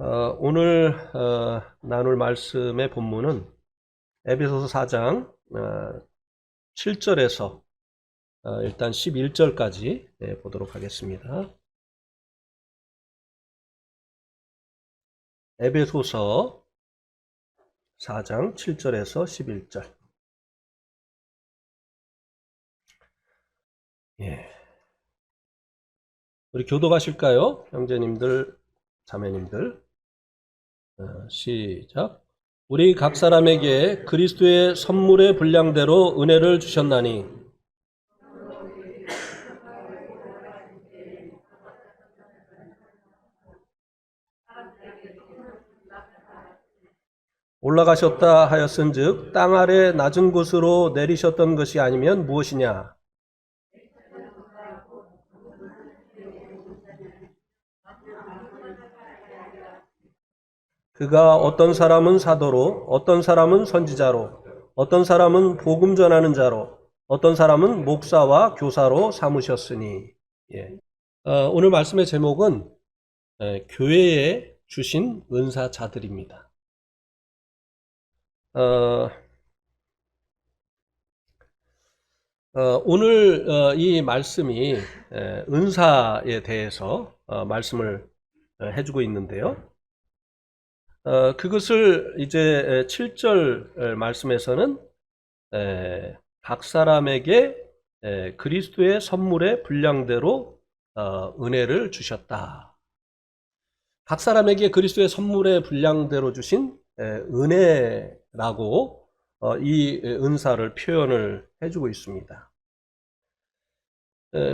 오늘 나눌 말씀의 본문은 에베소서 4장 7절에서 일단 11절까지 보도록 하겠습니다. 에베소서 4장 7절에서 11절. 우리 교독하실까요? 형제님들, 자매님들. 시작. 우리 각 사람에게 그리스도의 선물의 분량대로 은혜를 주셨나니 올라가셨다 하였은즉 땅 아래 낮은 곳으로 내리셨던 것이 아니면 무엇이냐? 그가 어떤 사람은 사도로, 어떤 사람은 선지자로, 어떤 사람은 복음 전하는 자로, 어떤 사람은 목사와 교사로 삼으셨으니. 오늘 말씀의 제목은 교회에 주신 은사자들입니다. 오늘 이 말씀이 은사에 대해서 말씀을 해주고 있는데요. 그것을 이제 7절 말씀에서는 각 사람에게 그리스도의 선물의 분량대로 은혜를 주셨다. 각 사람에게 그리스도의 선물의 분량대로 주신 은혜라고 이 은사를 표현을 해주고 있습니다.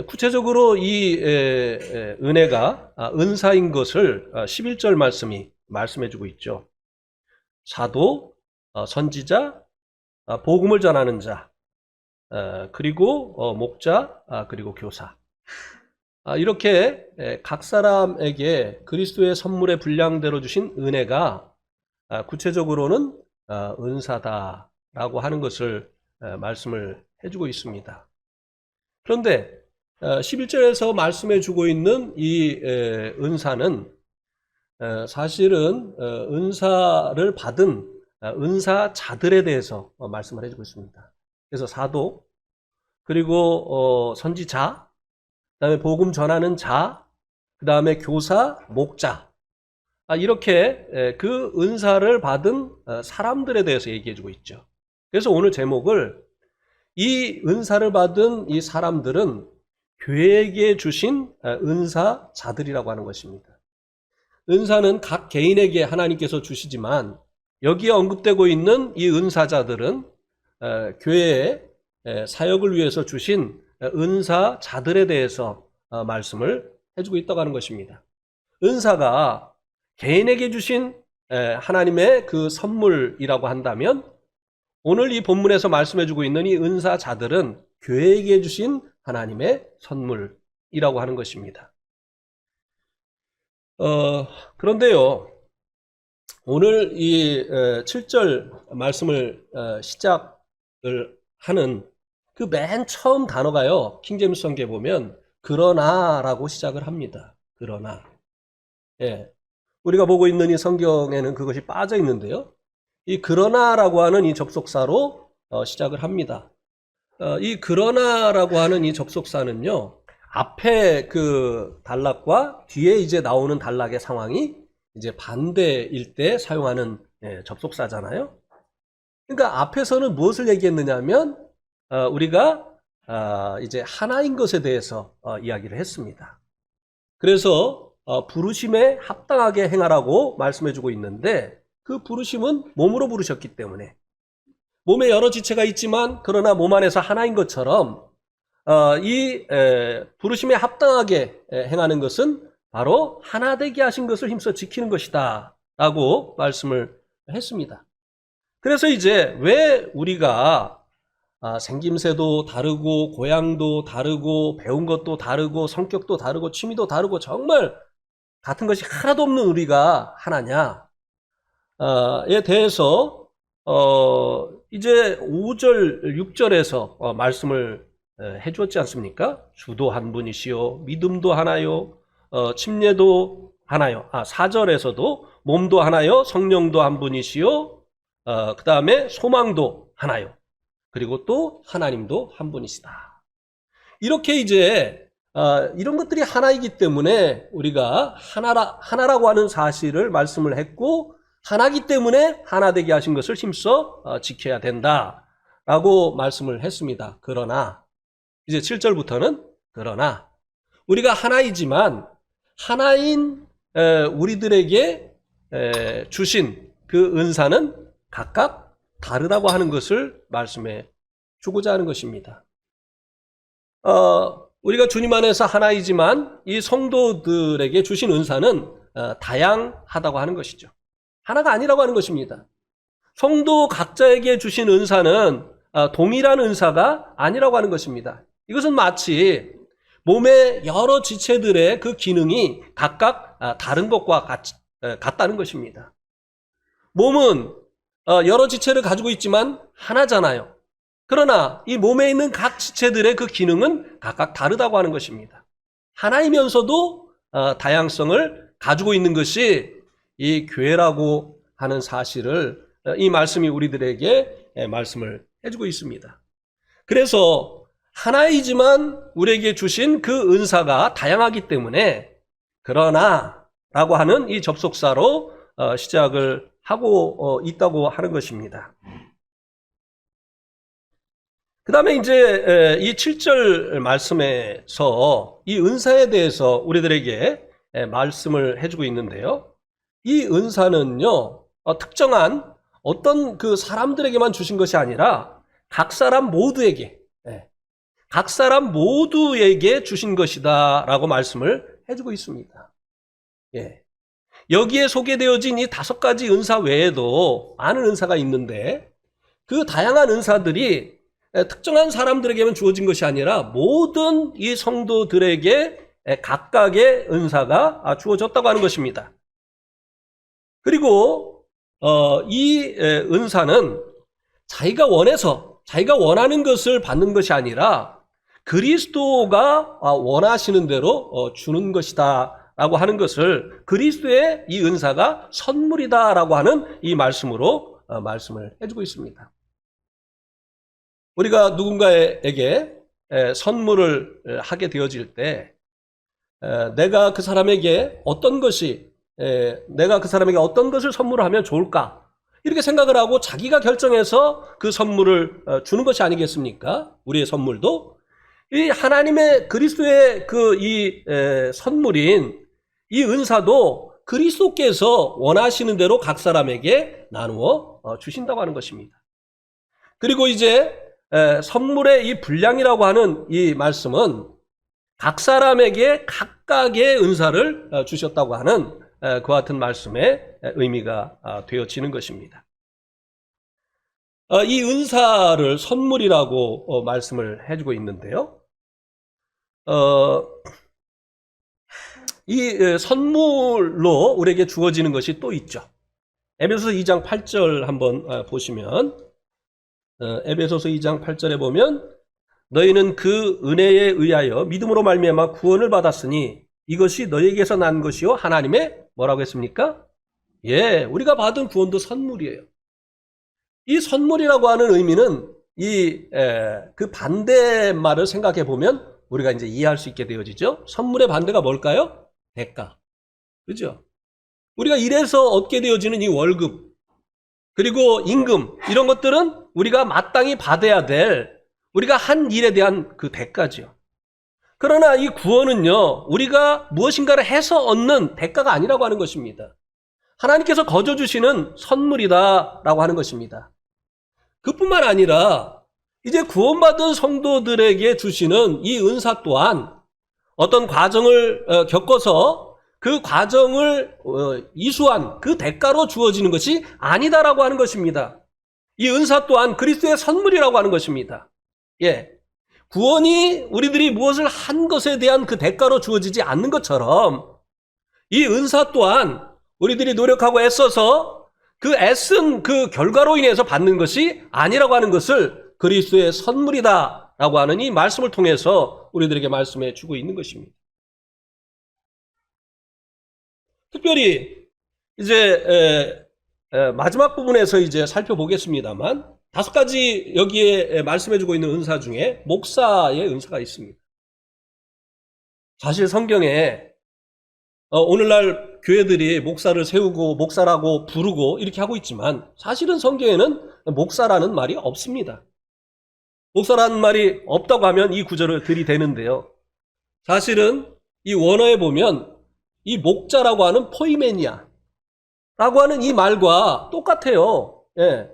구체적으로 이 은혜가 은사인 것을 11절 말씀이 말씀해주고 있죠. 사도, 선지자, 복음을 전하는 자, 그리고 목자, 그리고 교사. 이렇게 각 사람에게 그리스도의 선물의 분량대로 주신 은혜가 구체적으로는 은사다라고 하는 것을 말씀을 해주고 있습니다. 그런데 11절에서 말씀해주고 있는 이 은사는 사실은 은사를 받은 은사자들에 대해서 말씀을 해주고 있습니다. 그래서 사도, 그리고 선지자, 그 다음에 복음 전하는 자, 그 다음에 교사, 목자, 이렇게 그 은사를 받은 사람들에 대해서 얘기해주고 있죠. 그래서 오늘 제목을 이 은사를 받은 이 사람들은 교회에게 주신 은사자들이라고 하는 것입니다. 은사는 각 개인에게 하나님께서 주시지만 여기에 언급되고 있는 이 은사자들은 교회의 사역을 위해서 주신 은사자들에 대해서 말씀을 해주고 있다고 하는 것입니다. 은사가 개인에게 주신 하나님의 그 선물이라고 한다면 오늘 이 본문에서 말씀해주고 있는 이 은사자들은 교회에게 주신 하나님의 선물이라고 하는 것입니다. 그런데요, 오늘 이 7절 말씀을 시작을 하는 그 맨 처음 단어가요, 킹제임스 성경에 보면 그러나라고 시작을 합니다. 그러나. 우리가 보고 있는 이 성경에는 그것이 빠져 있는데요. 이 그러나라고 하는 이 접속사로 시작을 합니다. 이 그러나라고 하는 이 접속사는요, 앞에 그 단락과 뒤에 이제 나오는 단락의 상황이 이제 반대일 때 사용하는 접속사잖아요. 그러니까 앞에서는 무엇을 얘기했느냐면 우리가 이제 하나인 것에 대해서 이야기를 했습니다. 그래서 부르심에 합당하게 행하라고 말씀해주고 있는데 그 부르심은 몸으로 부르셨기 때문에 몸에 여러 지체가 있지만 그러나 몸 안에서 하나인 것처럼 이 부르심에 합당하게 행하는 것은 바로 하나 되게 하신 것을 힘써 지키는 것이다 라고 말씀을 했습니다. 그래서 이제 왜 우리가 생김새도 다르고 고향도 다르고 배운 것도 다르고 성격도 다르고 취미도 다르고 정말 같은 것이 하나도 없는 우리가 하나냐에 대해서 이제 5절, 6절에서 말씀을 해주었지 않습니까? 주도 한 분이시요 믿음도 하나요 침례도 하나요. 4절에서도 몸도 하나요, 성령도 한 분이시요, 그 다음에 소망도 하나요. 그리고 또 하나님도 한 분이시다. 이렇게 이제 이런 것들이 하나이기 때문에 우리가 하나라고 하는 사실을 말씀을 했고, 하나이기 때문에 하나 되게 하신 것을 힘써 지켜야 된다라고 말씀을 했습니다. 그러나 이제 7절부터는 그러나 우리가 하나이지만 하나인 우리들에게 주신 그 은사는 각각 다르다고 하는 것을 말씀해 주고자 하는 것입니다. 우리가 주님 안에서 하나이지만 이 성도들에게 주신 은사는 다양하다고 하는 것이죠. 하나가 아니라고 하는 것입니다. 성도 각자에게 주신 은사는 동일한 은사가 아니라고 하는 것입니다. 이것은 마치 몸의 여러 지체들의 그 기능이 각각 다른 것과 같다는 것입니다. 몸은 여러 지체를 가지고 있지만 하나잖아요. 그러나 이 몸에 있는 각 지체들의 그 기능은 각각 다르다고 하는 것입니다. 하나이면서도 다양성을 가지고 있는 것이 이 교회라고 하는 사실을 이 말씀이 우리들에게 말씀을 해주고 있습니다. 그래서 하나이지만 우리에게 주신 그 은사가 다양하기 때문에 그러나 라고 하는 이 접속사로 시작을 하고 있다고 하는 것입니다. 그 다음에 이제 이 7절 말씀에서 이 은사에 대해서 우리들에게 말씀을 해주고 있는데요. 이 은사는요, 특정한 어떤 그 사람들에게만 주신 것이 아니라 각 사람 모두에게 주신 것이다 라고 말씀을 해주고 있습니다. 여기에 소개되어진 이 5가지 은사 외에도 많은 은사가 있는데 그 다양한 은사들이 특정한 사람들에게만 주어진 것이 아니라 모든 이 성도들에게 각각의 은사가 주어졌다고 하는 것입니다. 그리고 이 은사는 자기가 원하는 것을 받는 것이 아니라 그리스도가 원하시는 대로 주는 것이다 라고 하는 것을 그리스도의 이 은사가 선물이다 라고 하는 이 말씀으로 말씀을 해주고 있습니다. 우리가 누군가에게 선물을 하게 되어질 때 내가 그 사람에게 어떤 것을 선물하면 좋을까? 이렇게 생각을 하고 자기가 결정해서 그 선물을 주는 것이 아니겠습니까? 우리의 선물도 이 하나님의 그리스도의 이 선물인 이 은사도 그리스도께서 원하시는 대로 각 사람에게 나누어 주신다고 하는 것입니다. 그리고 이제 선물의 이 분량이라고 하는 이 말씀은 각 사람에게 각각의 은사를 주셨다고 하는 그와 같은 말씀의 의미가 되어지는 것입니다. 이 은사를 선물이라고 말씀을 해주고 있는데요. 이 선물로 우리에게 주어지는 것이 또 있죠. 에베소서 2장 8절 한번 보시면 에베소서 2장 8절에 보면 너희는 그 은혜에 의하여 믿음으로 말미암아 구원을 받았으니 이것이 너희에게서 난 것이요 하나님의 뭐라고 했습니까? 우리가 받은 구원도 선물이에요. 이 선물이라고 하는 의미는 그 반대말을 생각해 보면 우리가 이제 이해할 수 있게 되어지죠. 선물의 반대가 뭘까요? 대가. 그죠? 우리가 일해서 얻게 되어지는 이 월급, 그리고 임금, 이런 것들은 우리가 마땅히 받아야 될 우리가 한 일에 대한 그 대가죠. 그러나 이 구원은요, 우리가 무엇인가를 해서 얻는 대가가 아니라고 하는 것입니다. 하나님께서 거저 주시는 선물이다라고 하는 것입니다. 그뿐만 아니라 이제 구원받은 성도들에게 주시는 이 은사 또한 어떤 과정을 겪어서 그 과정을 이수한 그 대가로 주어지는 것이 아니다라고 하는 것입니다. 이 은사 또한 그리스도의 선물이라고 하는 것입니다. 구원이 우리들이 무엇을 한 것에 대한 그 대가로 주어지지 않는 것처럼 이 은사 또한 우리들이 노력하고 애써서 그 애쓴 그 결과로 인해서 받는 것이 아니라고 하는 것을 그리스도의 선물이다라고 하는 이 말씀을 통해서 우리들에게 말씀해 주고 있는 것입니다. 특별히 이제 마지막 부분에서 이제 살펴보겠습니다만 5가지 여기에 말씀해주고 있는 은사 중에 목사의 은사가 있습니다. 사실 성경에 오늘날 교회들이 목사를 세우고 목사라고 부르고 이렇게 하고 있지만 사실은 성경에는 목사라는 말이 없습니다. 목사라는 말이 없다고 하면 이 구절을 들이대는데요. 사실은 이 원어에 보면 이 목자라고 하는 포이메니아 라고 하는 이 말과 똑같아요. 예.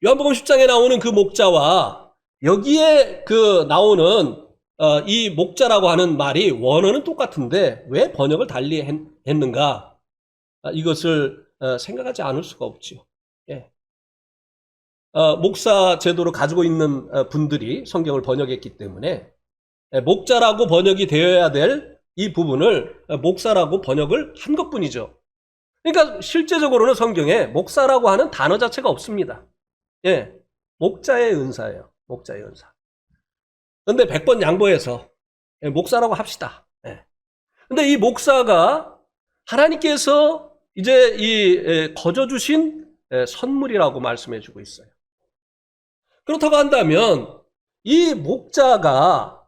요한복음 10장에 나오는 그 목자와 여기에 그 나오는 이 목자라고 하는 말이 원어는 똑같은데 왜 번역을 달리 했는가? 이것을 생각하지 않을 수가 없지요. 예. 목사 제도를 가지고 있는 분들이 성경을 번역했기 때문에 목자라고 번역이 되어야 될 이 부분을 목사라고 번역을 한 것뿐이죠. 그러니까 실제적으로는 성경에 목사라고 하는 단어 자체가 없습니다. 예, 목자의 은사예요. 목자의 은사. 그런데 100번 양보해서 목사라고 합시다. 예. 근데 이 목사가 하나님께서 이제 이 거저 주신 선물이라고 말씀해 주고 있어요. 그렇다고 한다면 이 목자가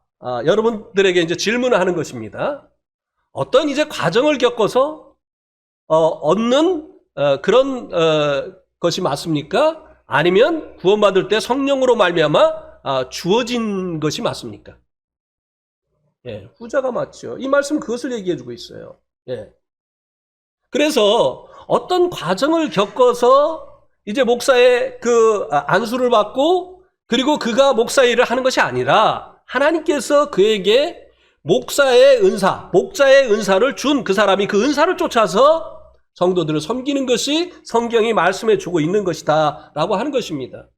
여러분들에게 이제 질문을 하는 것입니다. 어떤 이제 과정을 겪어서 얻는 그런 것이 맞습니까? 아니면 구원받을 때 성령으로 말미암아 주어진 것이 맞습니까? 예, 후자가 맞죠. 이 말씀은 그것을 얘기해 주고 있어요. 예. 그래서 어떤 과정을 겪어서 이제 목사의 그 안수를 받고 그리고 그가 목사 일을 하는 것이 아니라 하나님께서 그에게 목사의 은사, 목자의 은사를 준 그 사람이 그 은사를 쫓아서 성도들을 섬기는 것이 성경이 말씀해 주고 있는 것이다 라고 하는 것입니다.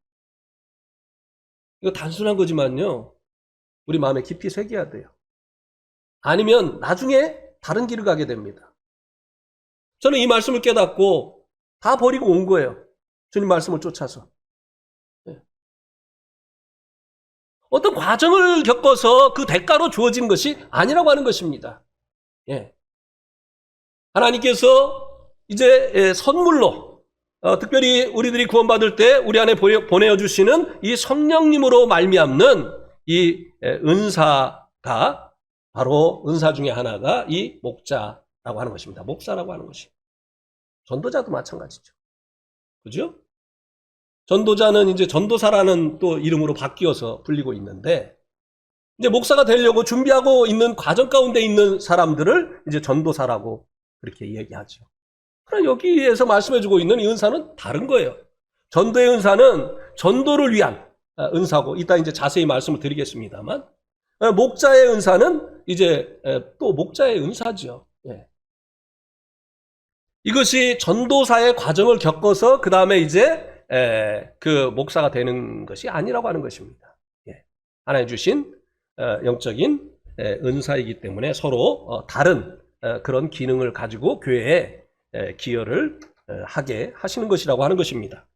이거 단순한 거지만요, 우리 마음에 깊이 새겨야 돼요. 아니면 나중에 다른 길을 가게 됩니다. 저는 이 말씀을 깨닫고 다 버리고 온 거예요. 주님 말씀을 쫓아서. 어떤 과정을 겪어서 그 대가로 주어진 것이 아니라고 하는 것입니다. 예. 하나님께서 이제 선물로 특별히 우리들이 구원받을 때 우리 안에 보내주시는 이 성령님으로 말미암는 이 은사가 바로 은사 중에 하나가 이 목자라고 하는 것입니다. 목사라고 하는 것이. 전도자도 마찬가지죠. 그죠? 전도자는 이제 전도사라는 또 이름으로 바뀌어서 불리고 있는데, 이제 목사가 되려고 준비하고 있는 과정 가운데 있는 사람들을 이제 전도사라고 그렇게 얘기하죠. 그러나 여기에서 말씀해주고 있는 이 은사는 다른 거예요. 전도의 은사는 전도를 위한 은사고, 이따 이제 자세히 말씀을 드리겠습니다만, 목자의 은사는 이제 또 목자의 은사죠. 예. 이것이 전도사의 과정을 겪어서 그 다음에 이제 그 목사가 되는 것이 아니라고 하는 것입니다. 예. 하나님 주신 영적인 은사이기 때문에 서로 다른 그런 기능을 가지고 교회에 기여를 하게 하시는 것이라고 하는 것입니다.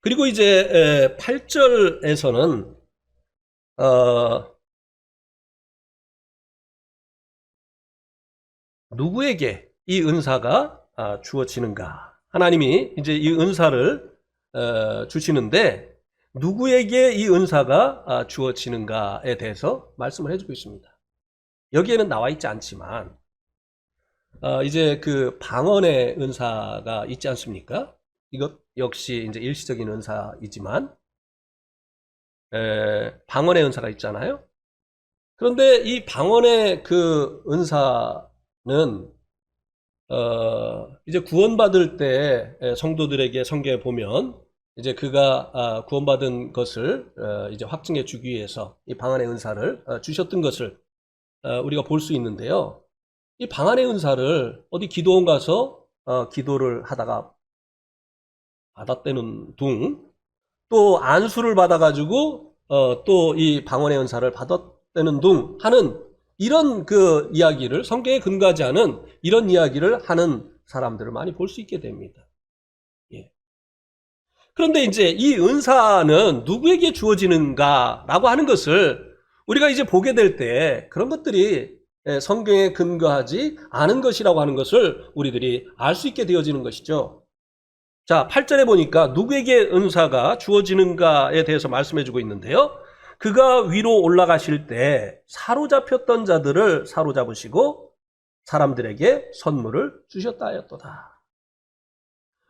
그리고 이제 8절에서는 누구에게 이 은사가 주어지는가? 하나님이 이제 이 은사를 주시는데 누구에게 이 은사가 주어지는가에 대해서 말씀을 해주고 있습니다. 여기에는 나와 있지 않지만 이제 그 방언의 은사가 있지 않습니까? 이것 역시 이제 일시적인 은사이지만 방언의 은사가 있잖아요. 그런데 이 방언의 그 은사는 이제 구원받을 때 성도들에게 성경에 보면 이제 그가 구원받은 것을 이제 확증해 주기 위해서 이 방언의 은사를 주셨던 것을 우리가 볼 수 있는데요. 이 방언의 은사를 어디 기도원 가서 기도를 하다가 받았다는 둥, 또 안수를 받아가지고 또 이 방언의 은사를 받았다는 둥 하는 이런 그 이야기를, 성경에 근거하지 않은 이런 이야기를 하는 사람들을 많이 볼 수 있게 됩니다. 예. 그런데 이제 이 은사는 누구에게 주어지는가라고 하는 것을 우리가 이제 보게 될 때 그런 것들이 성경에 근거하지 않은 것이라고 하는 것을 우리들이 알 수 있게 되어지는 것이죠. 자, 8절에 보니까 누구에게 은사가 주어지는가에 대해서 말씀해 주고 있는데요. 그가 위로 올라가실 때 사로잡혔던 자들을 사로잡으시고 사람들에게 선물을 주셨다 하였도다.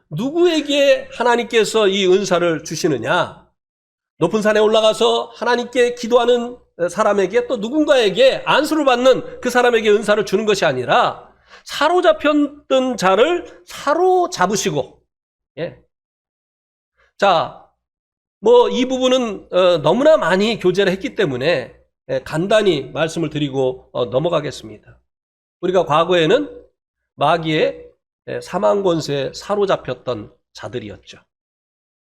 누구에게 하나님께서 이 은사를 주시느냐? 높은 산에 올라가서 하나님께 기도하는 사람에게 또 누군가에게 안수를 받는 그 사람에게 은사를 주는 것이 아니라 사로잡혔던 자를 사로잡으시고, 예. 자, 뭐 이 부분은 너무나 많이 교제를 했기 때문에 간단히 말씀을 드리고 넘어가겠습니다. 우리가 과거에는 마귀의 사망 권세에 사로잡혔던 자들이었죠.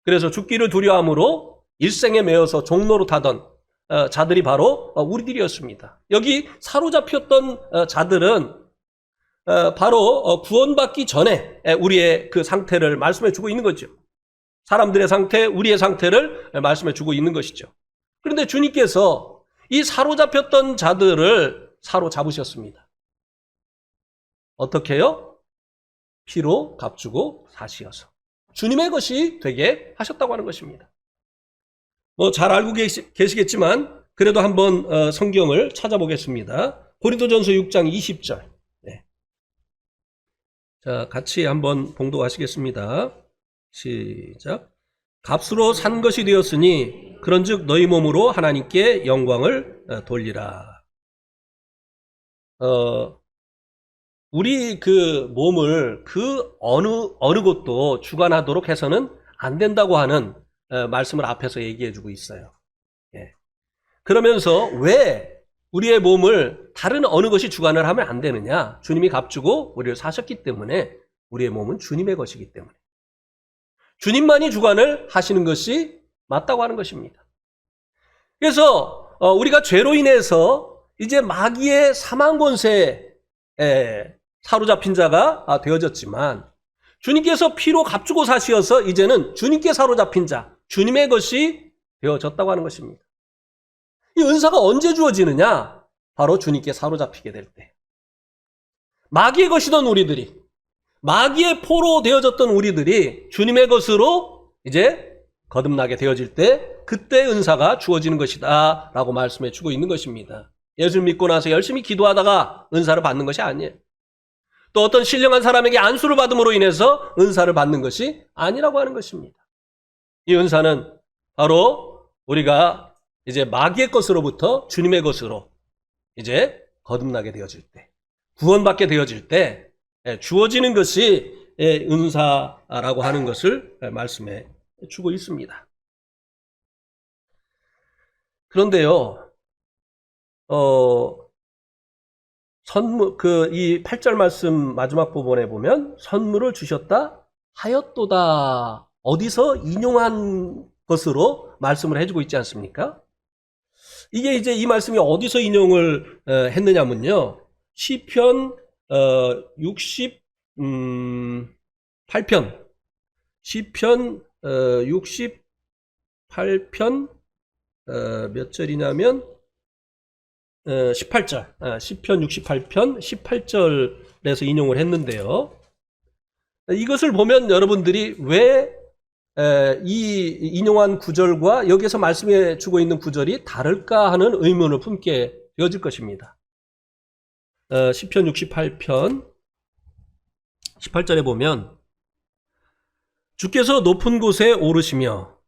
그래서 죽기를 두려움으로 일생에 매여서 종로로 타던 자들이 바로 우리들이었습니다. 여기 사로잡혔던 자들은 바로 구원받기 전에 우리의 그 상태를 말씀해 주고 있는 거죠. 사람들의 상태, 우리의 상태를 말씀해 주고 있는 것이죠. 그런데 주님께서 이 사로잡혔던 자들을 사로잡으셨습니다. 어떻게요? 피로 값주고 사시어서 주님의 것이 되게 하셨다고 하는 것입니다. 뭐 잘 알고 계시겠지만 그래도 한번 성경을 찾아보겠습니다. 고린도전서 6장 20절. 네. 자, 같이 한번 봉독하시겠습니다. 시작. 값으로 산 것이 되었으니 그런즉 너희 몸으로 하나님께 영광을 돌리라. 우리 그 몸을 그 어느 곳도 주관하도록 해서는 안 된다고 하는 말씀을 앞에서 얘기해 주고 있어요. 예. 그러면서 왜 우리의 몸을 다른 어느 것이 주관을 하면 안 되느냐? 주님이 값주고 우리를 사셨기 때문에 우리의 몸은 주님의 것이기 때문에 주님만이 주관을 하시는 것이 맞다고 하는 것입니다. 그래서 우리가 죄로 인해서 이제 마귀의 사망 권세에 사로잡힌 자가 되어졌지만 주님께서 피로 값주고 사시어서 이제는 주님께 사로잡힌 자, 주님의 것이 되어졌다고 하는 것입니다. 이 은사가 언제 주어지느냐? 바로 주님께 사로잡히게 될 때. 마귀의 것이던 우리들이, 마귀의 포로 되어졌던 우리들이 주님의 것으로 이제 거듭나게 되어질 때 그때 은사가 주어지는 것이다 라고 말씀해 주고 있는 것입니다. 예수를 믿고 나서 열심히 기도하다가 은사를 받는 것이 아니에요. 또 어떤 신령한 사람에게 안수를 받음으로 인해서 은사를 받는 것이 아니라고 하는 것입니다. 이 은사는 바로 우리가 이제 마귀의 것으로부터 주님의 것으로 이제 거듭나게 되어질 때, 구원받게 되어질 때 주어지는 것이 은사라고 하는 것을 말씀해 주고 있습니다. 그런데요, 선물, 이 8절 말씀 마지막 부분에 보면 선물을 주셨다 하였도다. 어디서 인용한 것으로 말씀을 해주고 있지 않습니까? 이게 이제 이 말씀이 어디서 인용을 했느냐면요. 시편 68편. 시편 68편 몇 절이냐면 18절. 시편 68편 18절에서 인용을 했는데요. 이것을 보면 여러분들이 왜 이 인용한 구절과 여기서 말씀해 주고 있는 구절이 다를까 하는 의문을 품게 되어질 것입니다. 시편 68편 18절에 보면 주께서 높은 곳에 오르시며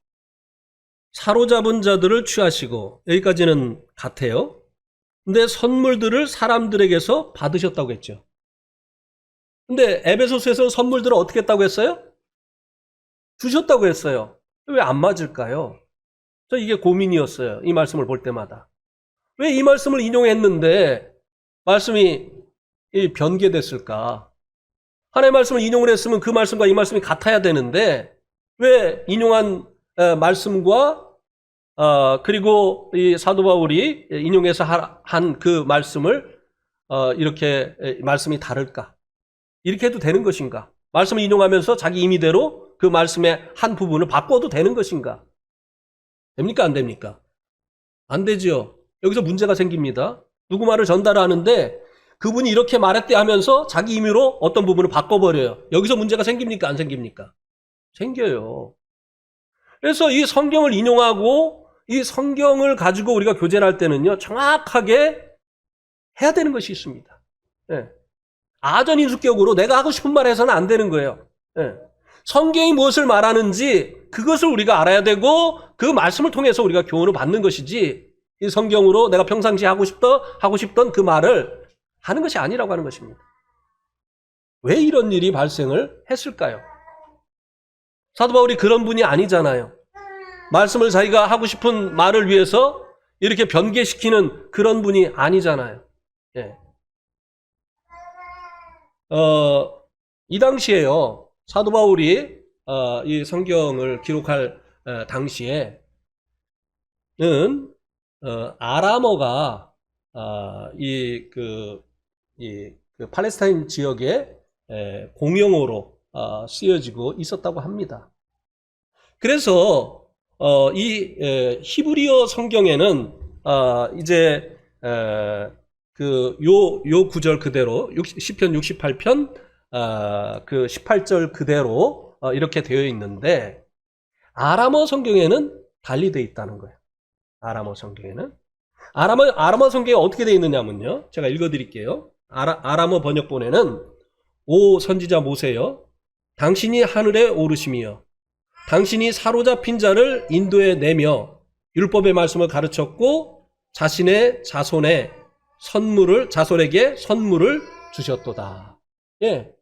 사로잡은 자들을 취하시고, 여기까지는 같아요. 근데 선물들을 사람들에게서 받으셨다고 했죠. 근데 에베소서에서는 선물들을 어떻게 했다고 했어요? 주셨다고 했어요. 왜 안 맞을까요? 저 이게 고민이었어요. 이 말씀을 볼 때마다. 왜 이 말씀을 인용했는데 말씀이 변개됐을까? 하나님의 말씀을 인용을 했으면 그 말씀과 이 말씀이 같아야 되는데 왜 인용한 말씀과 그리고 이 사도 바울이 인용해서 한 그 말씀을 이렇게 말씀이 다를까? 이렇게 해도 되는 것인가? 말씀을 인용하면서 자기 임의대로 그 말씀의 한 부분을 바꿔도 되는 것인가? 됩니까? 안 됩니까? 안 되지요. 여기서 문제가 생깁니다. 누구 말을 전달하는데 그분이 이렇게 말했대 하면서 자기 임의로 어떤 부분을 바꿔버려요. 여기서 문제가 생깁니까? 안 생깁니까? 생겨요. 그래서 이 성경을 인용하고 이 성경을 가지고 우리가 교제를 할 때는요, 정확하게 해야 되는 것이 있습니다. 예. 아전인수격으로 내가 하고 싶은 말 해서는 안 되는 거예요. 예. 성경이 무엇을 말하는지 그것을 우리가 알아야 되고 그 말씀을 통해서 우리가 교훈을 받는 것이지 이 성경으로 내가 평상시에 하고 싶던 그 말을 하는 것이 아니라고 하는 것입니다. 왜 이런 일이 발생을 했을까요? 사도 바울이 그런 분이 아니잖아요. 말씀을 자기가 하고 싶은 말을 위해서 이렇게 변개시키는 그런 분이 아니잖아요. 예. 이 당시에요. 사도 바울이 이 성경을 기록할 당시에는 아람어가 그 팔레스타인 지역의 공용어로 쓰여지고 있었다고 합니다. 그래서 이 히브리어 성경에는 이제 요 구절 그대로 시편 68편 그 18절 그대로 이렇게 되어 있는데 아람어 성경에는 달리 되어 있다는 거예요. 아람어 성경에는 아람어 성경에 어떻게 되어 있느냐면요. 제가 읽어드릴게요. 아람어 번역본에는 오 선지자 모세여 당신이 하늘에 오르심이여 당신이 사로잡힌 자를 인도에 내며 율법의 말씀을 가르쳤고 자신의 자손에게 선물을 주셨도다. 예.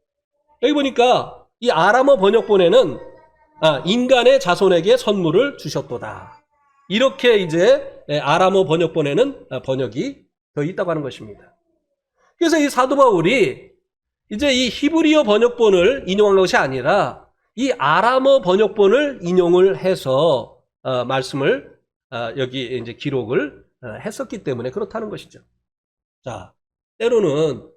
여기 보니까 이 아람어 번역본에는 인간의 자손에게 선물을 주셨도다. 이렇게 이제 아람어 번역본에는 번역이 되어 있다고 하는 것입니다. 그래서 이 사도 바울이 이제 이 히브리어 번역본을 인용한 것이 아니라 이 아람어 번역본을 인용을 해서 말씀을 여기 이제 기록을 했었기 때문에 그렇다는 것이죠. 자, 때로는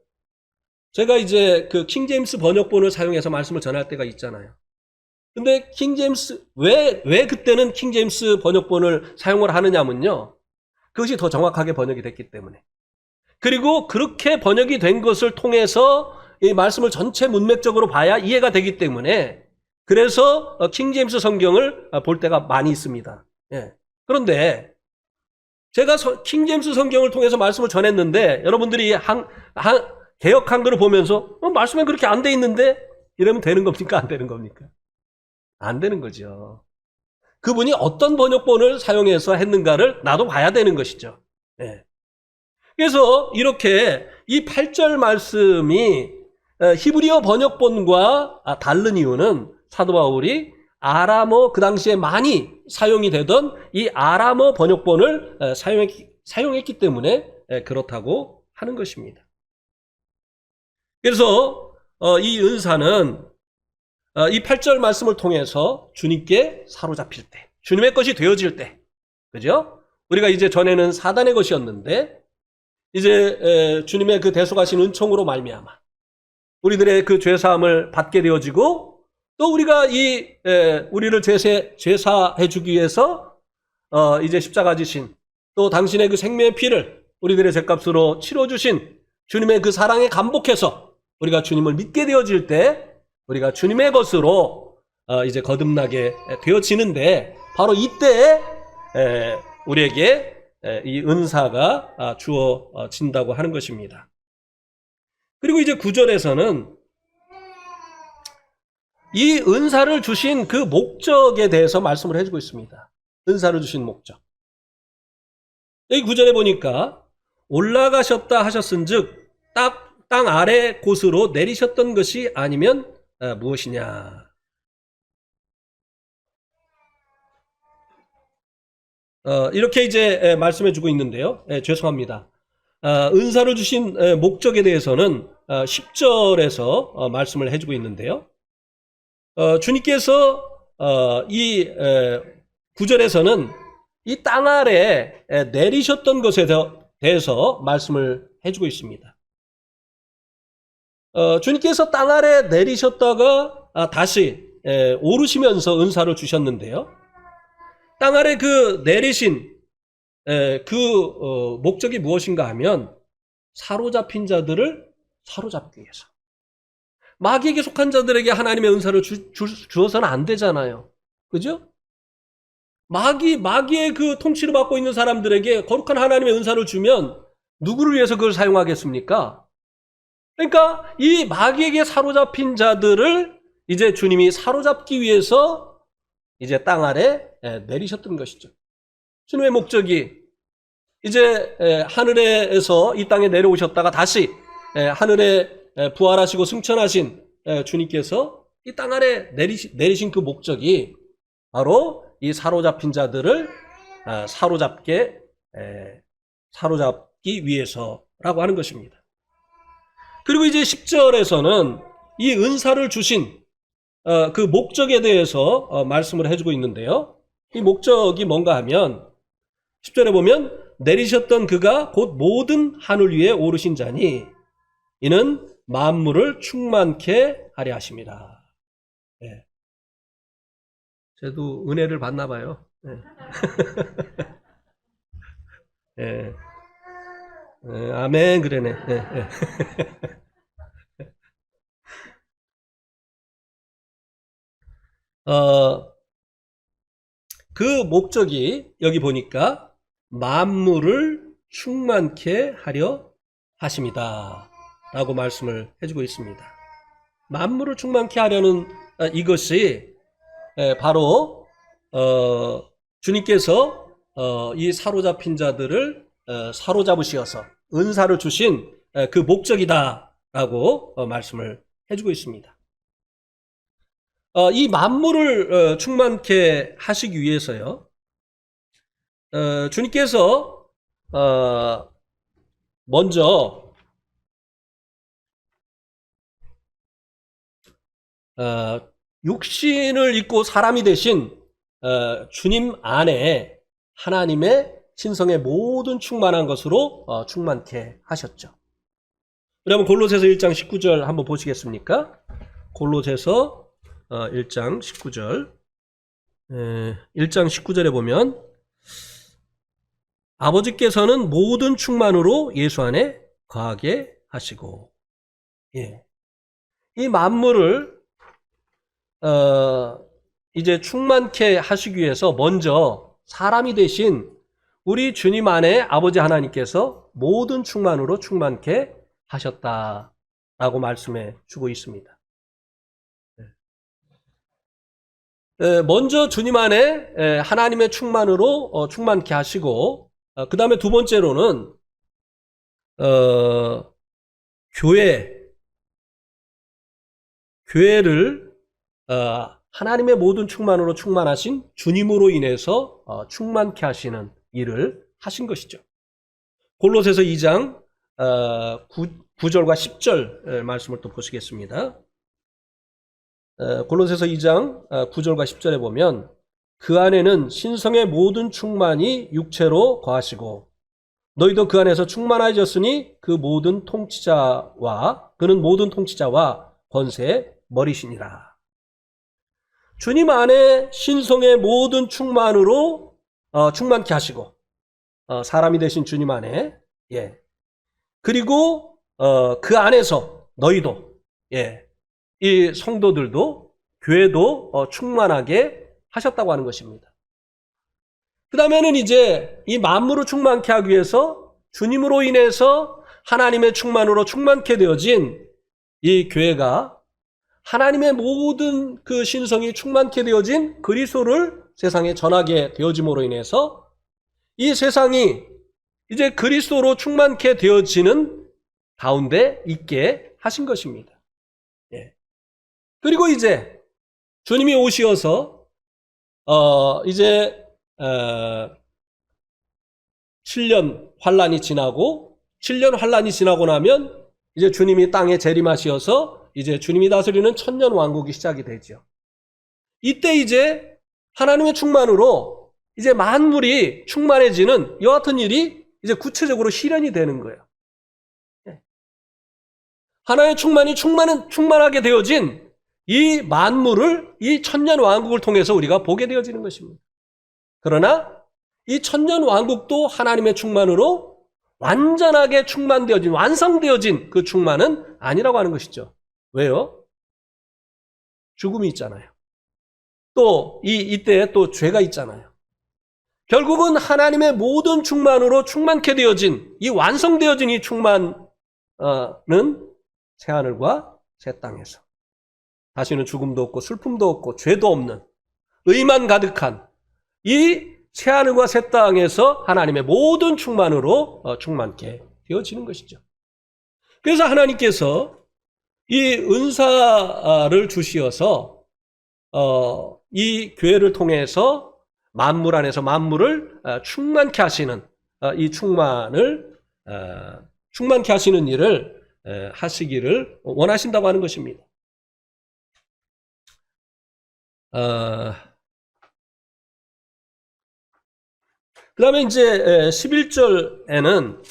제가 이제 그 킹제임스 번역본을 사용해서 말씀을 전할 때가 있잖아요. 근데 킹제임스 왜 그때는 킹제임스 번역본을 사용을 하느냐면요. 그것이 더 정확하게 번역이 됐기 때문에. 그리고 그렇게 번역이 된 것을 통해서 이 말씀을 전체 문맥적으로 봐야 이해가 되기 때문에 그래서 킹제임스 성경을 볼 때가 많이 있습니다. 예. 그런데 제가 킹제임스 성경을 통해서 말씀을 전했는데 여러분들이 개역 한글을 보면서 말씀에 그렇게 안 돼 있는데 이러면 되는 겁니까? 안 되는 겁니까? 안 되는 거죠. 그분이 어떤 번역본을 사용해서 했는가를 나도 봐야 되는 것이죠. 예. 그래서 이렇게 이 8절 말씀이 히브리어 번역본과 다른 이유는 사도 바울이 아람어 그 당시에 많이 사용이 되던 이 아람어 번역본을 사용했기 때문에 그렇다고 하는 것입니다. 그래서 이 은사는 이 8절 말씀을 통해서 주님께 사로잡힐 때, 주님의 것이 되어질 때, 그죠? 우리가 이제 전에는 사단의 것이었는데 이제 주님의 그 대속하신 은총으로 말미암아 우리들의 그 죄사함을 받게 되어지고 또 우리가 우리를 죄사해 주기 위해서 이제 십자가 지신 또 당신의 그 생명의 피를 우리들의 죄값으로 치러 주신 주님의 그 사랑에 감복해서 우리가 주님을 믿게 되어질 때 우리가 주님의 것으로 이제 거듭나게 되어지는데 바로 이때 우리에게 이 은사가 주어진다고 하는 것입니다. 그리고 이제 9절에서는 이 은사를 주신 그 목적에 대해서 말씀을 해주고 있습니다. 은사를 주신 목적. 여기 9절에 보니까 올라가셨다 하셨은즉 땅 아래 곳으로 내리셨던 것이 아니면 무엇이냐. 이렇게 이제 말씀해주고 있는데요. 죄송합니다. 은사를 주신 목적에 대해서는 10절에서 말씀을 해주고 있는데요. 주님께서 이 9절에서는 이 땅 아래 내리셨던 것에 대해서 말씀을 해주고 있습니다. 주님께서 땅 아래 내리셨다가 다시 오르시면서 은사를 주셨는데요. 땅 아래 그 내리신 목적이 무엇인가 하면 사로잡힌 자들을 사로잡기 위해서. 마귀에게 속한 자들에게 하나님의 은사를 주어서는 안 되잖아요. 그죠? 마귀의 그 통치를 받고 있는 사람들에게 거룩한 하나님의 은사를 주면 누구를 위해서 그걸 사용하겠습니까? 그러니까 이 마귀에게 사로잡힌 자들을 이제 주님이 사로잡기 위해서 이제 땅 아래 내리셨던 것이죠. 주님의 목적이 이제 하늘에서 이 땅에 내려오셨다가 다시 하늘에 부활하시고 승천하신 주님께서 이 땅 아래 내리신 그 목적이 바로 이 사로잡힌 자들을 사로잡기 위해서라고 하는 것입니다. 그리고 이제 10절에서는 이 은사를 주신 그 목적에 대해서 말씀을 해주고 있는데요. 이 목적이 뭔가 하면 10절에 보면 내리셨던 그가 곧 모든 하늘 위에 오르신 자니 이는 만물을 충만케 하려 하심이라. 네. 저도 은혜를 받나 봐요. 네. 네. 네. 아멘 그러네. 네. 네. 그 목적이 여기 보니까 만물을 충만케 하려 하심이다 라고 말씀을 해주고 있습니다. 만물을 충만케 하려는 이것이 바로 주님께서 이 사로잡힌 자들을 사로잡으시어서 은사를 주신 그 목적이다 라고 말씀을 해주고 있습니다. 이 만물을 충만케 하시기 위해서요. 주님께서 먼저 육신을 입고 사람이 되신 주님 안에 하나님의 신성의 모든 충만한 것으로 충만케 하셨죠. 그러면 골로새서 1장 19절 한번 보시겠습니까? 골로새서 1장 19절 1장 19절에 보면 아버지께서는 모든 충만으로 예수 안에 거하게 하시고 이 만물을 이제 충만케 하시기 위해서 먼저 사람이 되신 우리 주님 안에 아버지 하나님께서 모든 충만으로 충만케 하셨다라고 말씀해 주고 있습니다. 먼저 주님 안에 하나님의 충만으로 충만케 하시고 그 다음에 두 번째로는 교회를 하나님의 모든 충만으로 충만하신 주님으로 인해서 충만케 하시는 일을 하신 것이죠. 골로새서 2장 9절과 10절 말씀을 또 보시겠습니다. 골로새서 2장 9절과 10절에 보면 그 안에는 신성의 모든 충만이 육체로 거하시고 너희도 그 안에서 충만해졌으니 그는 모든 통치자와 권세의 머리시니라. 주님 안에 신성의 모든 충만으로 충만케 하시고 사람이 되신 주님 안에 그리고 그 안에서 너희도 이 성도들도 교회도 충만하게 하셨다고 하는 것입니다. 그 다음에는 이제 이 만물을 충만케 하기 위해서 주님으로 인해서 하나님의 충만으로 충만케 되어진 이 교회가 하나님의 모든 그 신성이 충만케 되어진 그리스도를 세상에 전하게 되어짐으로 인해서 이 세상이 이제 그리스도로 충만케 되어지는 가운데 있게 하신 것입니다. 그리고 이제 주님이 오시어서 이제 7년 환란이 지나고 7년 환란이 지나고 나면 이제 주님이 땅에 재림하시어서 이제 주님이 다스리는 천년 왕국이 시작이 되죠. 이때 이제 하나님의 충만으로 이제 만물이 충만해지는 이와 같은 일이 이제 구체적으로 실현이 되는 거예요. 하나님의 충만하게 되어진 이 만물을 이 천년 왕국을 통해서 우리가 보게 되어지는 것입니다. 그러나 이 천년 왕국도 하나님의 충만으로 완전하게 충만되어진, 완성되어진 그 충만은 아니라고 하는 것이죠. 왜요? 죽음이 있잖아요. 또 이때에 또 죄가 있잖아요. 결국은 하나님의 모든 충만으로 충만케 되어진, 이 완성되어진 이 충만은 새하늘과 새 땅에서 다시는 죽음도 없고 슬픔도 없고 죄도 없는 의만 가득한 이 새하늘과 새 땅에서 하나님의 모든 충만으로 충만케 되어지는 것이죠. 그래서 하나님께서 이 은사를 주시어서 이 교회를 통해서 만물 안에서 만물을 충만케 하시는 이 충만케 하시는 일을 하시기를 원하신다고 하는 것입니다. 그 다음에 이제 11절에는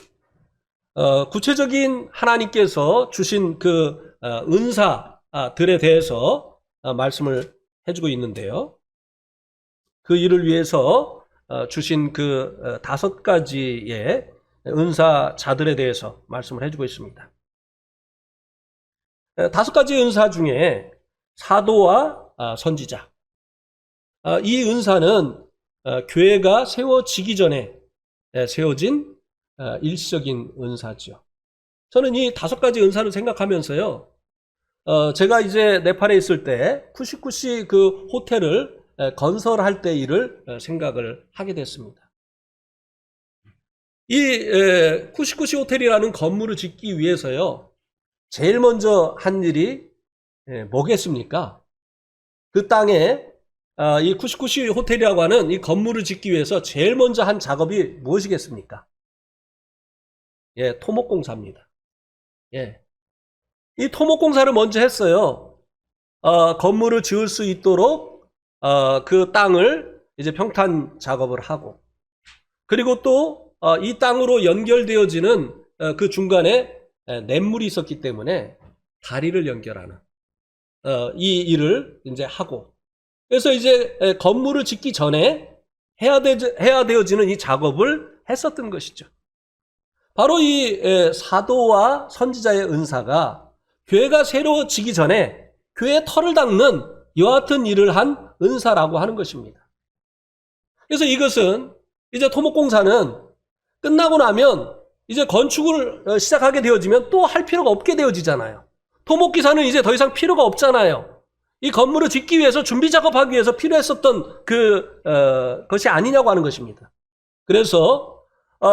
구체적인 하나님께서 주신 그 은사들에 대해서 말씀을 해주고 있는데요. 그 일을 위해서 주신 그 5가지의 은사자들에 대해서 말씀을 해주고 있습니다. 5가지 은사 중에 사도와 선지자, 이 은사는 교회가 세워지기 전에 세워진 일시적인 은사죠. 저는 이 5가지 은사를 생각하면서요, 제가 이제 네팔에 있을 때 쿠시쿠시 그 호텔을 건설할 때 일을 생각을 하게 됐습니다. 이 쿠시쿠시 호텔이라는 건물을 짓기 위해서요, 제일 먼저 한 일이 뭐겠습니까? 그 땅에 이 쿠시쿠시 호텔이라고 하는 이 건물을 짓기 위해서 제일 먼저 한 작업이 무엇이겠습니까? 예, 토목공사입니다. 예. 이 토목공사를 먼저 했어요. 건물을 지을 수 있도록 그 땅을 이제 평탄 작업을 하고, 그리고 또 이 땅으로 연결되어지는 그 중간에 냇물이 있었기 때문에 다리를 연결하는 이 일을 이제 하고, 그래서 이제 건물을 짓기 전에 해야 되어지는 이 작업을 했었던 것이죠. 바로 이 사도와 선지자의 은사가 교회가 새로워지기 전에 교회의 터를 닦는 이와 같은 일을 한 은사라고 하는 것입니다. 그래서 이것은 이제 토목공사는 끝나고 나면 이제 건축을 시작하게 되어지면 또 할 필요가 없게 되어지잖아요. 토목기사는 이제 더 이상 필요가 없잖아요. 이 건물을 짓기 위해서 준비 작업하기 위해서 필요했었던 것이 아니냐고 하는 것입니다. 그래서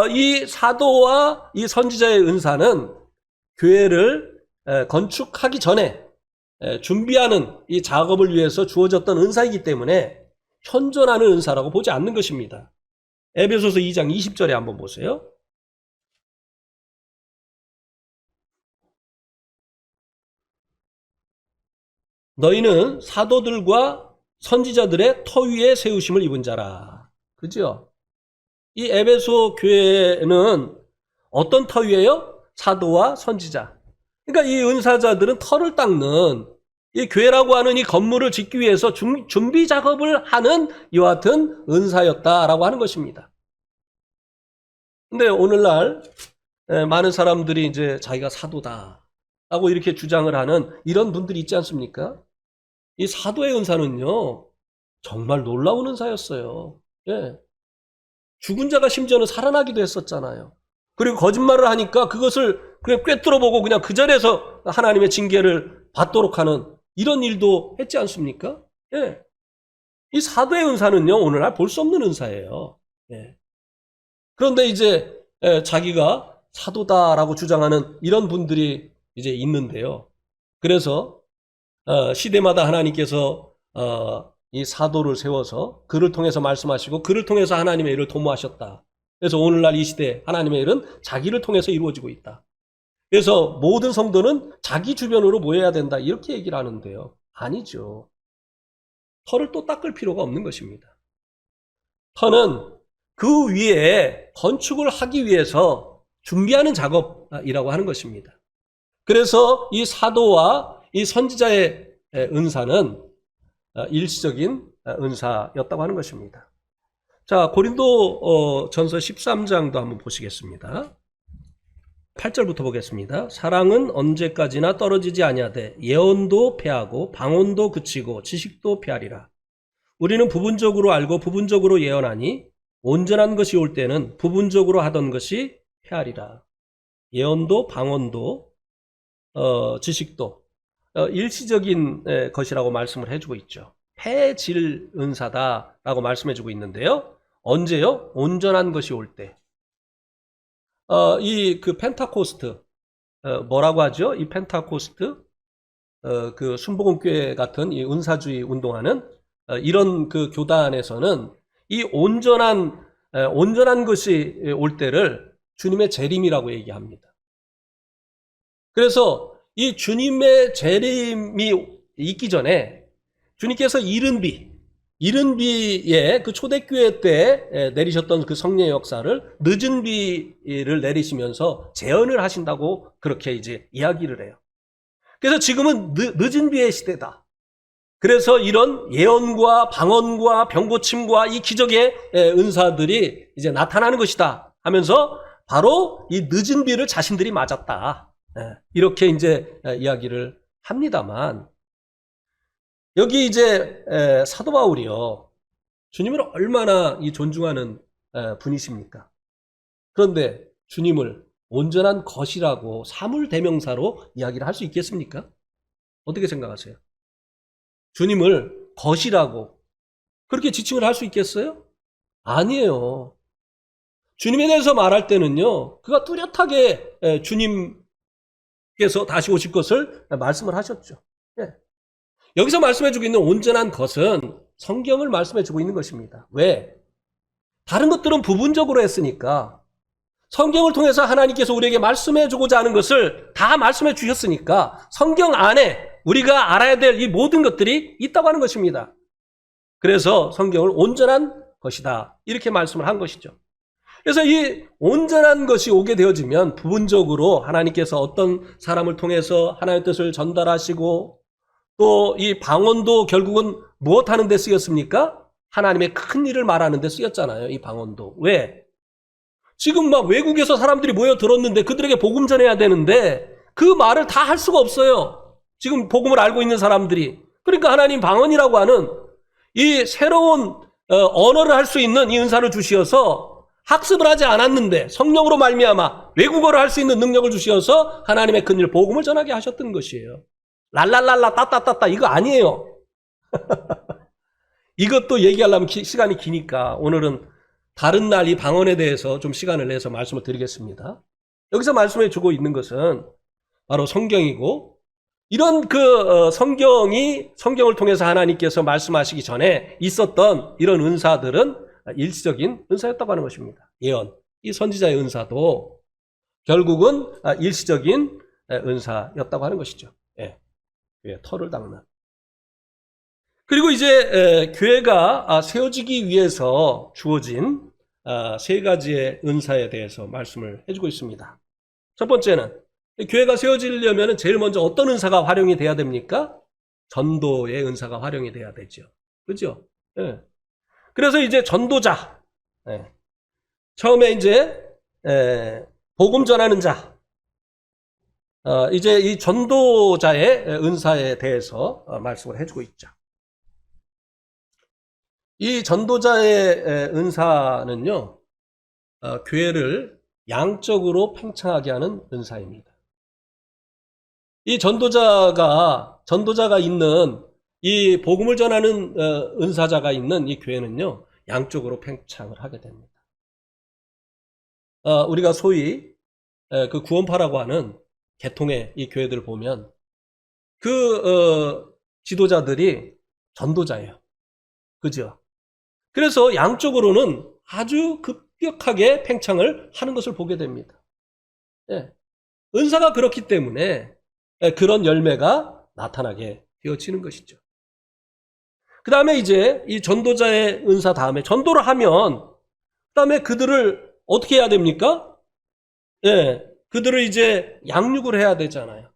이 사도와 이 선지자의 은사는 교회를 건축하기 전에 준비하는 이 작업을 위해서 주어졌던 은사이기 때문에 현존하는 은사라고 보지 않는 것입니다. 에베소서 2장 20절에 한번 보세요. 너희는 사도들과 선지자들의 터 위에 세우심을 입은 자라. 그죠? 이 에베소 교회는 어떤 터 위에요? 사도와 선지자. 그러니까 이 은사자들은 터를 닦는 이 교회라고 하는 이 건물을 짓기 위해서 준비 작업을 하는 이와 같은 은사였다라고 하는 것입니다. 근데 오늘날 많은 사람들이 이제 자기가 사도다라고 이렇게 주장을 하는 이런 분들이 있지 않습니까? 이 사도의 은사는요, 정말 놀라운 은사였어요. 예. 죽은 자가 심지어는 살아나기도 했었잖아요. 그리고 거짓말을 하니까 그것을 그냥 꿰뚫어보고 그냥 그 자리에서 하나님의 징계를 받도록 하는 이런 일도 했지 않습니까? 예. 이 사도의 은사는요, 오늘날 볼 수 없는 은사예요. 예. 그런데 이제 자기가 사도다라고 주장하는 이런 분들이 이제 있는데요. 그래서 시대마다 하나님께서 이 사도를 세워서 그를 통해서 말씀하시고 그를 통해서 하나님의 일을 도모하셨다. 그래서 오늘날 이 시대 하나님의 일은 자기를 통해서 이루어지고 있다. 그래서 모든 성도는 자기 주변으로 모여야 된다. 이렇게 얘기를 하는데요. 아니죠. 터를 또 닦을 필요가 없는 것입니다. 터는 그 위에 건축을 하기 위해서 준비하는 작업이라고 하는 것입니다. 그래서 이 사도와 이 선지자의 은사는 일시적인 은사였다고 하는 것입니다. 자, 고린도 전서 13장도 한번 보시겠습니다. 8절부터 보겠습니다. 사랑은 언제까지나 떨어지지 아니하되 예언도 패하고 방언도 그치고 지식도 패하리라. 우리는 부분적으로 알고 부분적으로 예언하니 온전한 것이 올 때는 부분적으로 하던 것이 패하리라. 예언도 방언도 지식도 일시적인 것이라고 말씀을 해주고 있죠. 패질 은사다라고 말씀해주고 있는데요. 언제요? 온전한 것이 올 때. 이 그 펜타코스트 뭐라고 하죠? 이 펜타코스트 그 순복음교회 같은 이 은사주의 운동하는 이런 그 교단에서는 이 온전한 것이 올 때를 주님의 재림이라고 얘기합니다. 그래서 이 주님의 재림이 있기 전에 주님께서 이른 비에 그 초대교회 때 내리셨던 그 성령의 역사를 늦은 비를 내리시면서 재현을 하신다고 그렇게 이제 이야기를 해요. 그래서 지금은 늦은 비의 시대다. 그래서 이런 예언과 방언과 병고침과 이 기적의 은사들이 이제 나타나는 것이다 하면서 바로 이 늦은 비를 자신들이 맞았다. 이렇게 이제 이야기를 합니다만 여기 이제 사도 바울이요. 주님을 얼마나 존중하는 분이십니까? 그런데 주님을 온전한 것이라고 사물대명사로 이야기를 할 수 있겠습니까? 어떻게 생각하세요? 주님을 것이라고 그렇게 지칭을 할 수 있겠어요? 아니에요. 주님에 대해서 말할 때는요, 그가 뚜렷하게 주님께서 다시 오실 것을 말씀을 하셨죠. 여기서 말씀해주고 있는 온전한 것은 성경을 말씀해주고 있는 것입니다. 왜? 다른 것들은 부분적으로 했으니까 성경을 통해서 하나님께서 우리에게 말씀해주고자 하는 것을 다 말씀해 주셨으니까 성경 안에 우리가 알아야 될 이 모든 것들이 있다고 하는 것입니다. 그래서 성경을 온전한 것이다 이렇게 말씀을 한 것이죠. 그래서 이 온전한 것이 오게 되어지면 부분적으로 하나님께서 어떤 사람을 통해서 하나님의 뜻을 전달하시고 또 이 방언도 결국은 무엇 하는 데 쓰였습니까? 하나님의 큰 일을 말하는 데 쓰였잖아요. 이 방언도. 왜? 지금 막 외국에서 사람들이 모여 들었는데 그들에게 복음 전해야 되는데 그 말을 다 할 수가 없어요. 지금 복음을 알고 있는 사람들이. 그러니까 하나님 방언이라고 하는 이 새로운 언어를 할 수 있는 이 은사를 주시어서 학습을 하지 않았는데 성령으로 말미암아 외국어를 할 수 있는 능력을 주시어서 하나님의 큰 일 복음을 전하게 하셨던 것이에요. 랄랄랄라 따따따따 이거 아니에요. 이것도 얘기하려면 시간이 기니까 오늘은 다른 날 이 방언에 대해서 좀 시간을 내서 말씀을 드리겠습니다. 여기서 말씀해 주고 있는 것은 바로 성경이고 이런 성경을 통해서 하나님께서 말씀하시기 전에 있었던 이런 은사들은 일시적인 은사였다고 하는 것입니다. 예언, 이 선지자의 은사도 결국은 일시적인 은사였다고 하는 것이죠. 털을 닦는. 그리고 이제 교회가 세워지기 위해서 주어진 세 가지의 은사에 대해서 말씀을 해주고 있습니다. 첫 번째는 교회가 세워지려면 제일 먼저 어떤 은사가 활용이 돼야 됩니까? 전도의 은사가 활용이 돼야 되죠. 그렇죠? 그래서 이제 전도자, 처음에 이제 복음 전하는 자, 이제 이 전도자의 은사에 대해서 말씀을 해주고 있죠. 이 전도자의 은사는요, 교회를 양적으로 팽창하게 하는 은사입니다. 이 전도자가 있는 이 복음을 전하는 은사자가 있는 이 교회는요, 양쪽으로 팽창을 하게 됩니다. 우리가 소위 그 구원파라고 하는 계통의 이 교회들 보면 지도자들이 전도자예요. 그죠? 그래서 양쪽으로는 아주 급격하게 팽창을 하는 것을 보게 됩니다. 은사가 그렇기 때문에 그런 열매가 나타나게 되어지는 것이죠. 그 다음에 이제 이 전도자의 은사 다음에 전도를 하면 그 다음에 그들을 어떻게 해야 됩니까? 그들을 이제 양육을 해야 되잖아요.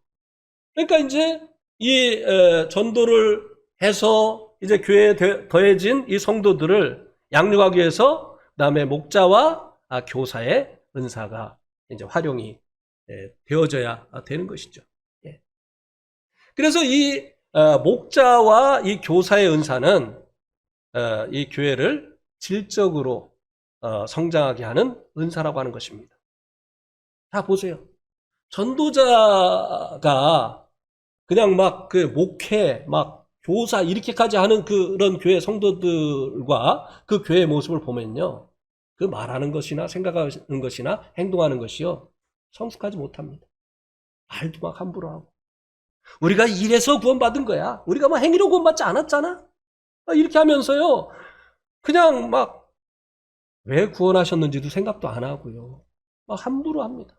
그러니까 이제 이 전도를 해서 이제 교회에 더해진 이 성도들을 양육하기 위해서 그다음에 목자와 교사의 은사가 이제 활용이 되어져야 되는 것이죠. 예. 그래서 이 목자와 이 교사의 은사는 이 교회를 질적으로 성장하게 하는 은사라고 하는 것입니다. 자, 보세요. 전도자가 그냥 막 그 목회, 막 교사 이렇게까지 하는 그런 교회 성도들과 그 교회의 모습을 보면요. 그 말하는 것이나 생각하는 것이나 행동하는 것이요. 성숙하지 못합니다. 말도 막 함부로 하고. 우리가 이래서 구원받은 거야. 우리가 막 행위로 구원받지 않았잖아. 이렇게 하면서요. 그냥 막 왜 구원하셨는지도 생각도 안 하고요. 막 함부로 합니다.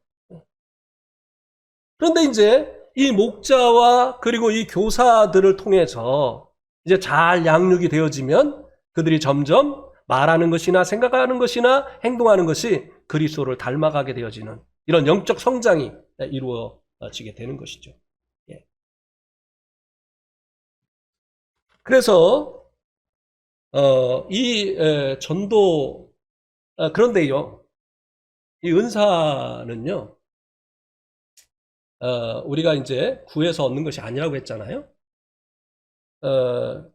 그런데 이제 이 목자와 그리고 이 교사들을 통해서 이제 잘 양육이 되어지면 그들이 점점 말하는 것이나 생각하는 것이나 행동하는 것이 그리스도를 닮아가게 되어지는 이런 영적 성장이 이루어지게 되는 것이죠. 예. 그래서 이 전도 그런데요, 이 은사는요, 우리가 이제 구해서 얻는 것이 아니라고 했잖아요.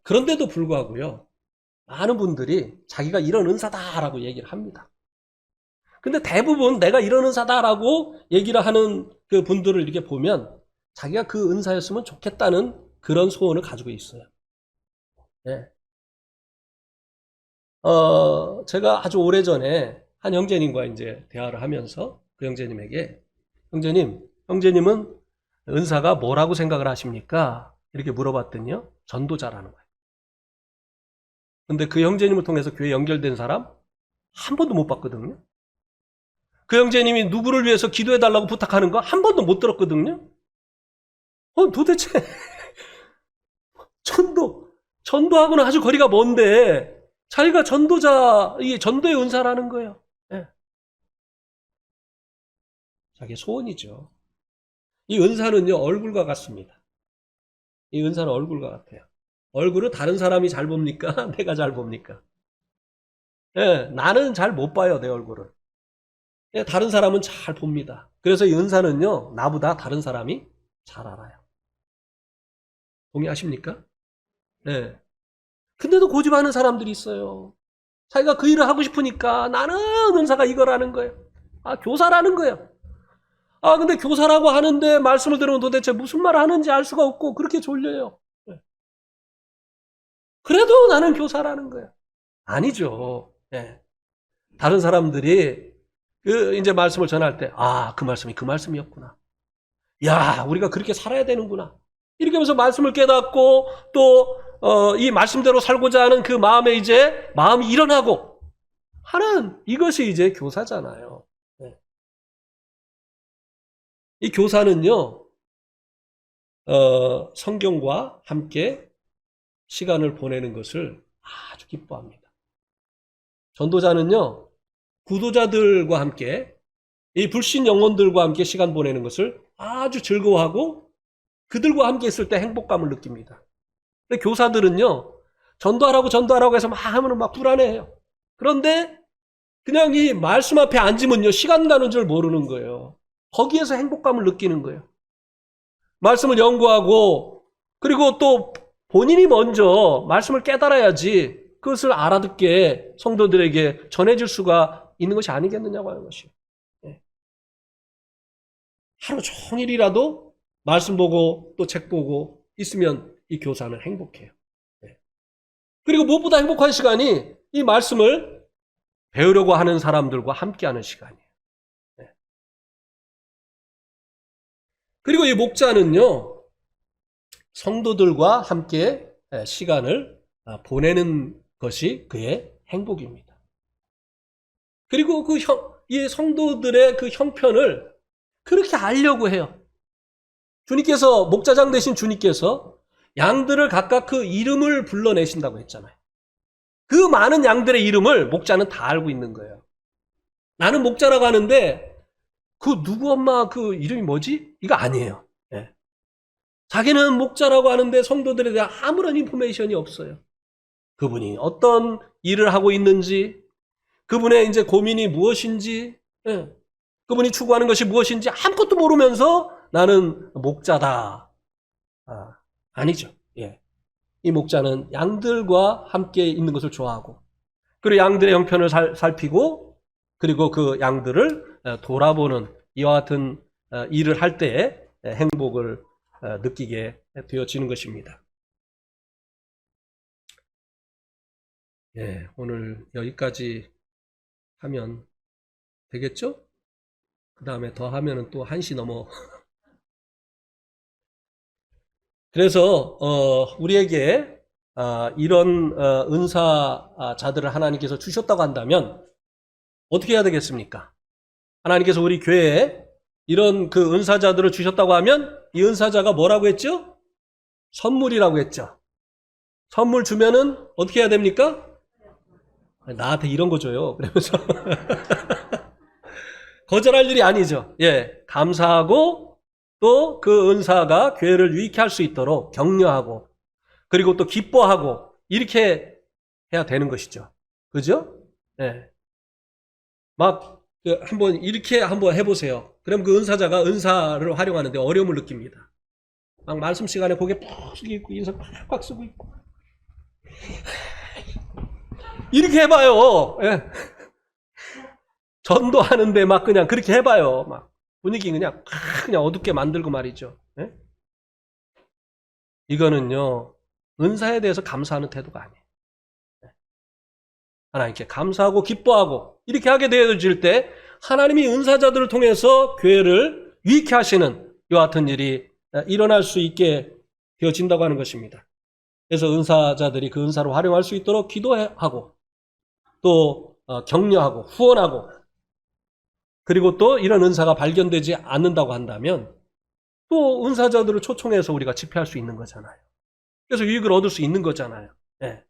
그런데도 불구하고요, 많은 분들이 자기가 이런 은사다라고 얘기를 합니다. 근데 대부분 내가 이런 은사다라고 얘기를 하는 그 분들을 이렇게 보면 자기가 그 은사였으면 좋겠다는 그런 소원을 가지고 있어요. 네. 제가 아주 오래전에 한 형제님과 이제 대화를 하면서 그 형제님에게, 형제님은 은사가 뭐라고 생각을 하십니까? 이렇게 물어봤더니요, 전도자라는 거예요. 근데 그 형제님을 통해서 교회 연결된 사람 한 번도 못 봤거든요. 그 형제님이 누구를 위해서 기도해달라고 부탁하는 거 한 번도 못 들었거든요. 도대체 전도하고는 아주 거리가 먼데 자기가 이 전도의 은사라는 거예요. 네. 자기의 소원이죠. 이 은사는요, 얼굴과 같습니다. 이 은사는 얼굴과 같아요. 얼굴은 다른 사람이 잘 봅니까? 내가 잘 봅니까? 네, 나는 잘 못 봐요, 내 얼굴을. 네, 다른 사람은 잘 봅니다. 그래서 이 은사는요, 나보다 다른 사람이 잘 알아요. 동의하십니까? 네. 근데도 고집하는 사람들이 있어요. 자기가 그 일을 하고 싶으니까 나는 은사가 이거라는 거예요. 교사라는 거예요. 근데 교사라고 하는데 말씀을 들으면 도대체 무슨 말을 하는지 알 수가 없고 그렇게 졸려요. 네. 그래도 나는 교사라는 거예요. 아니죠. 네. 다른 사람들이 이제 말씀을 전할 때, 그 말씀이 그 말씀이었구나. 야, 우리가 그렇게 살아야 되는구나. 이렇게 하면서 말씀을 깨닫고 또 이 말씀대로 살고자 하는 그 마음에 이제 마음이 일어나고 하는 이것이 이제 교사잖아요. 네. 이 교사는요, 성경과 함께 시간을 보내는 것을 아주 기뻐합니다. 전도자는요, 구도자들과 함께 이 불신 영혼들과 함께 시간 보내는 것을 아주 즐거워하고 그들과 함께 있을 때 행복감을 느낍니다. 근데 교사들은요, 전도하라고 해서 막 하면 막 불안해해요. 그런데 그냥 이 말씀 앞에 앉으면요, 시간 가는 줄 모르는 거예요. 거기에서 행복감을 느끼는 거예요. 말씀을 연구하고 그리고 또 본인이 먼저 말씀을 깨달아야지 그것을 알아듣게 성도들에게 전해줄 수가 있는 것이 아니겠느냐고 하는 것이에요. 네. 하루 종일이라도 말씀 보고 또 책 보고 있으면 이 교사는 행복해요. 네. 그리고 무엇보다 행복한 시간이 이 말씀을 배우려고 하는 사람들과 함께하는 시간이에요. 네. 그리고 이 목자는요, 성도들과 함께 시간을 보내는 것이 그의 행복입니다. 그리고 이 성도들의 그 형편을 그렇게 알려고 해요. 주님께서, 목자장 되신 주님께서 양들을 각각 그 이름을 불러내신다고 했잖아요. 그 많은 양들의 이름을 목자는 다 알고 있는 거예요. 나는 목자라고 하는데 그 누구 엄마 그 이름이 뭐지? 이거 아니에요. 네. 자기는 목자라고 하는데 성도들에 대한 아무런 인포메이션이 없어요. 그분이 어떤 일을 하고 있는지, 그분의 이제 고민이 무엇인지, 예. 그분이 추구하는 것이 무엇인지 아무것도 모르면서 나는 목자다. 아니죠. 예. 이 목자는 양들과 함께 있는 것을 좋아하고, 그리고 양들의 형편을 살피고, 그리고 그 양들을 돌아보는 이와 같은 일을 할 때에 행복을 느끼게 되어지는 것입니다. 예, 오늘 여기까지 하면 되겠죠? 그 다음에 더 하면은 또 1시 넘어. 그래서 우리에게 이런 은사자들을 하나님께서 주셨다고 한다면 어떻게 해야 되겠습니까? 하나님께서 우리 교회에 이런 그 은사자들을 주셨다고 하면 이 은사자가 뭐라고 했죠? 선물이라고 했죠. 선물 주면은 어떻게 해야 됩니까? 나한테 이런 거 줘요. 그러면서 거절할 일이 아니죠. 예, 감사하고 또 그 은사가 교회를 유익해 할 수 있도록 격려하고, 그리고 또 기뻐하고, 이렇게 해야 되는 것이죠. 그죠? 예. 막 한번 이렇게 한번 해보세요. 그럼 그 은사자가 은사를 활용하는데 어려움을 느낍니다. 막 말씀 시간에 고개 푹 숙이고 인상 팍팍 쓰고 있고 이렇게 해봐요. 예. 전도하는데 막 그냥 그렇게 해봐요. 막 분위기 그냥 어둡게 만들고 말이죠. 예? 이거는요, 은사에 대해서 감사하는 태도가 아니에요. 하나님께 감사하고 기뻐하고 이렇게 하게 되어질 때 하나님이 은사자들을 통해서 교회를 유익해 하시는 이와 같은 일이 일어날 수 있게 되어진다고 하는 것입니다. 그래서 은사자들이 그 은사를 활용할 수 있도록 기도하고 또 격려하고 후원하고, 그리고 또 이런 은사가 발견되지 않는다고 한다면 또 은사자들을 초청해서 우리가 집회할 수 있는 거잖아요. 그래서 유익을 얻을 수 있는 거잖아요. 예.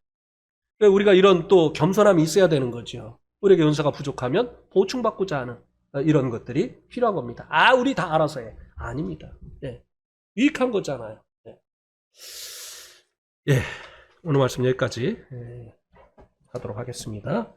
우리가 이런 또 겸손함이 있어야 되는 거죠. 우리에게 은사가 부족하면 보충받고자 하는 이런 것들이 필요한 겁니다. 우리 다 알아서 해. 아닙니다. 예. 유익한 거잖아요. 예. 예. 오늘 말씀 여기까지 하도록 하겠습니다.